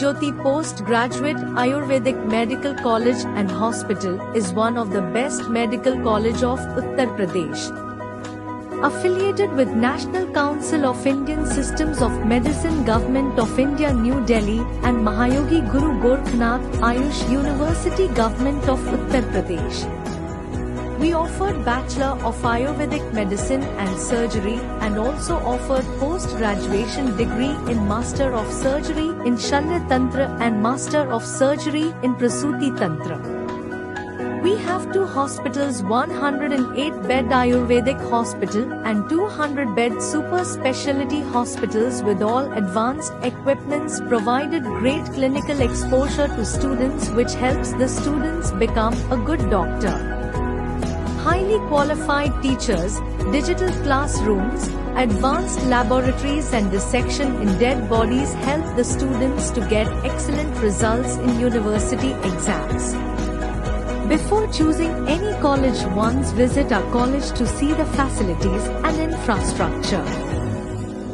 Jyoti Postgraduate Ayurvedic Medical College and Hospital is one of the best medical college of Uttar Pradesh. Affiliated with National Council of Indian Systems of Medicine, Government of India, New Delhi, and Mahayogi Guru Gorakhnath Ayush University, Government of Uttar Pradesh. We offered Bachelor of Ayurvedic Medicine and Surgery and also offered post-graduation degree in Master of Surgery in Shalya Tantra and Master of Surgery in Prasuti Tantra. We have 2 hospitals, 108-bed Ayurvedic hospital and 200-bed super specialty hospitals with all advanced equipments, provided great clinical exposure to students which helps the students become a good doctor. Highly qualified teachers, digital classrooms, advanced laboratories and dissection in dead bodies help the students to get excellent results in university exams. Before choosing any college, once visit our college to see the facilities and infrastructure.